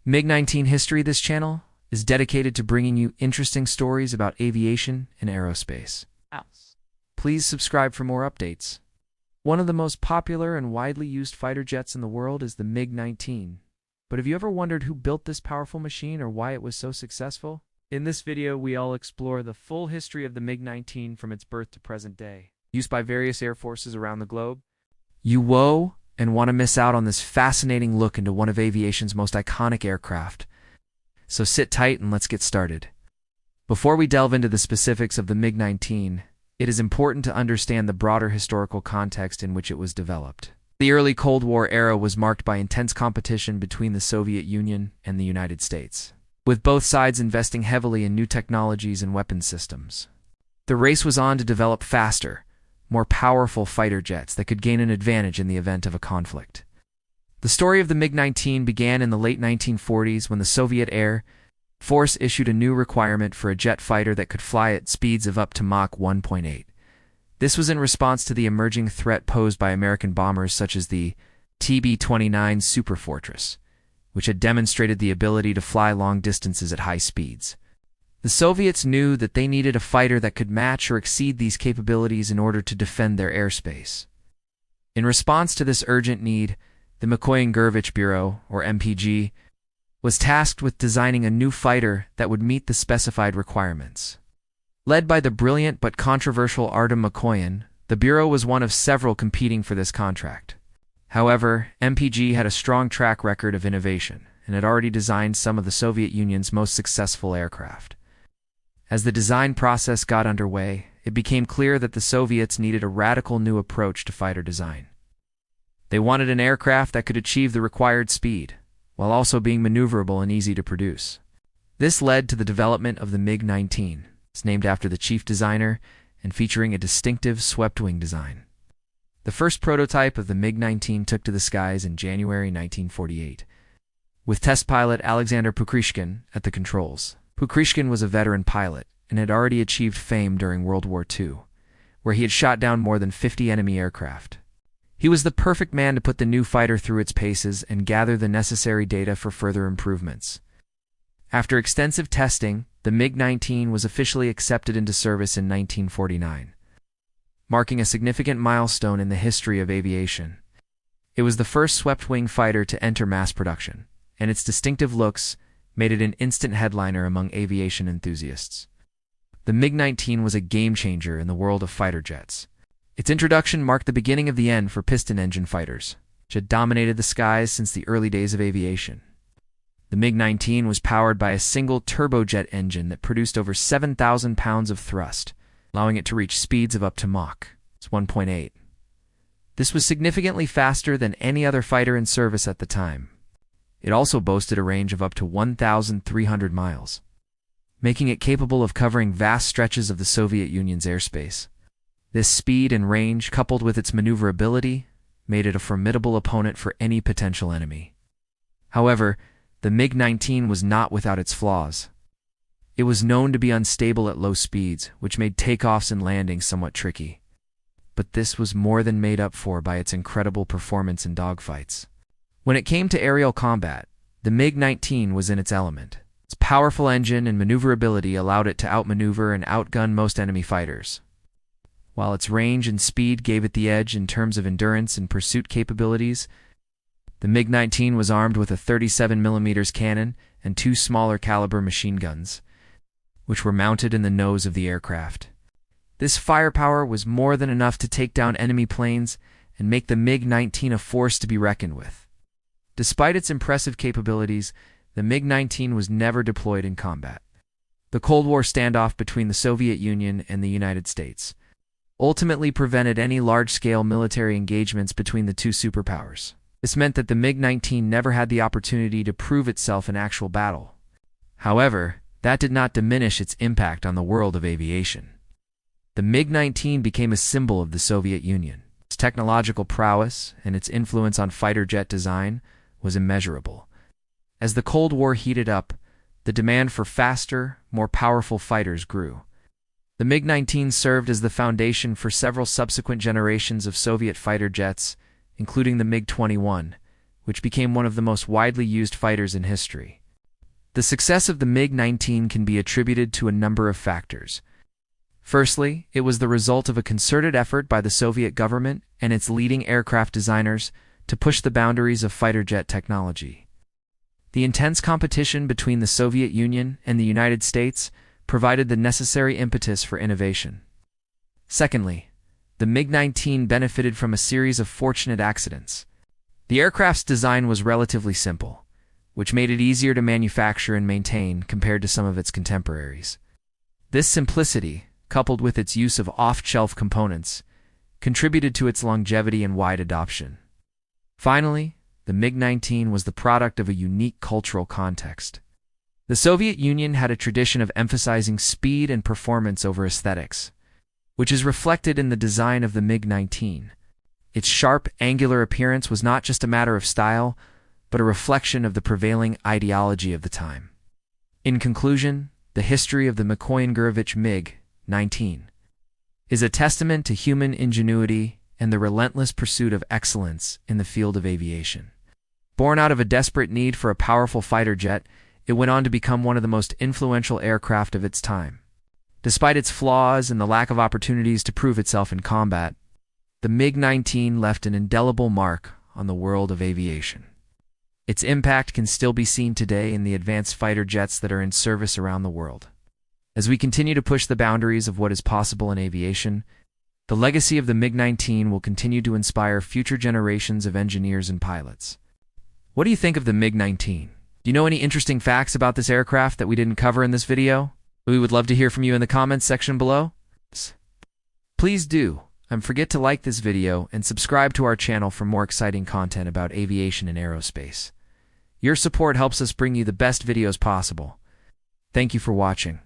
MiG-19 History. This channel is dedicated to bringing you interesting stories about aviation and aerospace. Please subscribe for more updates. One of the most popular and widely used fighter jets in the world is the MiG-19. But have you ever wondered who built this powerful machine or why it was so successful? In this video, we'll explore the full history of the MiG-19 from its birth to present day. Used by various air forces around the globe. You want to miss out on this fascinating look into one of aviation's most iconic aircraft. So sit tight and let's get started. Before we delve into the specifics of the MiG-19, it is important to understand the broader historical context in which it was developed. The early Cold War era was marked by intense competition between the Soviet Union and the United States, with both sides investing heavily in new technologies and weapons systems. The race was on to develop faster, more powerful fighter jets that could gain an advantage in the event of a conflict. The story of the MiG-19 began in the late 1940s when the Soviet Air Force issued a new requirement for a jet fighter that could fly at speeds of up to Mach 1.8. This was in response to the emerging threat posed by American bombers such as the TB-29 Superfortress, which had demonstrated the ability to fly long distances at high speeds. The Soviets knew that they needed a fighter that could match or exceed these capabilities in order to defend their airspace. In response to this urgent need, the Mikoyan Gurevich Bureau, or MPG, was tasked with designing a new fighter that would meet the specified requirements. Led by the brilliant but controversial Artem Mikoyan, the Bureau was one of several competing for this contract. However, MPG had a strong track record of innovation and had already designed some of the Soviet Union's most successful aircraft. As the design process got underway, it became clear that the Soviets needed a radical new approach to fighter design. They wanted an aircraft that could achieve the required speed, while also being maneuverable and easy to produce. This led to the development of the MiG-19. It's named after the chief designer and featuring a distinctive swept-wing design. The first prototype of the MiG-19 took to the skies in January 1948, with test pilot Alexander Pukrishkin at the controls. Pukrishkin was a veteran pilot and had already achieved fame during World War II, where he had shot down more than 50 enemy aircraft. He was the perfect man to put the new fighter through its paces and gather the necessary data for further improvements. After extensive testing, the MiG-19 was officially accepted into service in 1949, marking a significant milestone in the history of aviation. It was the first swept-wing fighter to enter mass production, and its distinctive looks made it an instant headliner among aviation enthusiasts. The MiG-19 was a game-changer in the world of fighter jets. Its introduction marked the beginning of the end for piston-engine fighters, which had dominated the skies since the early days of aviation. The MiG-19 was powered by a single turbojet engine that produced over 7,000 pounds of thrust, allowing it to reach speeds of up to Mach 1.8. This was significantly faster than any other fighter in service at the time. It also boasted a range of up to 1,300 miles, making it capable of covering vast stretches of the Soviet Union's airspace. This speed and range, coupled with its maneuverability, made it a formidable opponent for any potential enemy. However, the MiG-19 was not without its flaws. It was known to be unstable at low speeds, which made takeoffs and landings somewhat tricky. But this was more than made up for by its incredible performance in dogfights. When it came to aerial combat, the MiG-19 was in its element. Its powerful engine and maneuverability allowed it to outmaneuver and outgun most enemy fighters, while its range and speed gave it the edge in terms of endurance and pursuit capabilities. The MiG-19 was armed with a 37mm cannon and two smaller caliber machine guns, which were mounted in the nose of the aircraft. This firepower was more than enough to take down enemy planes and make the MiG-19 a force to be reckoned with. Despite its impressive capabilities, the MiG-19 was never deployed in combat. The Cold War standoff between the Soviet Union and the United States ultimately prevented any large-scale military engagements between the two superpowers. This meant that the MiG-19 never had the opportunity to prove itself in actual battle. However, that did not diminish its impact on the world of aviation. The MiG-19 became a symbol of the Soviet Union. Its technological prowess and its influence on fighter jet design was immeasurable. As the Cold War heated up, the demand for faster, more powerful fighters grew. The MiG-19 served as the foundation for several subsequent generations of Soviet fighter jets, including the MiG-21, which became one of the most widely used fighters in history. The success of the MiG-19 can be attributed to a number of factors. Firstly, it was the result of a concerted effort by the Soviet government and its leading aircraft designers to push the boundaries of fighter jet technology. The intense competition between the Soviet Union and the United States provided the necessary impetus for innovation. Secondly, the MiG-19 benefited from a series of fortunate accidents. The aircraft's design was relatively simple, which made it easier to manufacture and maintain compared to some of its contemporaries. This simplicity, coupled with its use of off-shelf components, contributed to its longevity and wide adoption. Finally, the MiG-19 was the product of a unique cultural context. The Soviet Union had a tradition of emphasizing speed and performance over aesthetics, which is reflected in the design of the MiG-19. Its sharp, angular appearance was not just a matter of style, but a reflection of the prevailing ideology of the time. In conclusion, the history of the Mikoyan Gurevich MiG-19 is a testament to human ingenuity and the relentless pursuit of excellence in the field of aviation. Born out of a desperate need for a powerful fighter jet, it went on to become one of the most influential aircraft of its time. Despite its flaws and the lack of opportunities to prove itself in combat, the MiG-19 left an indelible mark on the world of aviation. Its impact can still be seen today in the advanced fighter jets that are in service around the world. As we continue to push the boundaries of what is possible in aviation, the legacy of the MiG-19 will continue to inspire future generations of engineers and pilots. What do you think of the MiG-19? Do you know any interesting facts about this aircraft that we didn't cover in this video? We would love to hear from you in the comments section below. Please do. And forget to like this video and subscribe to our channel for more exciting content about aviation and aerospace. Your support helps us bring you the best videos possible. Thank you for watching.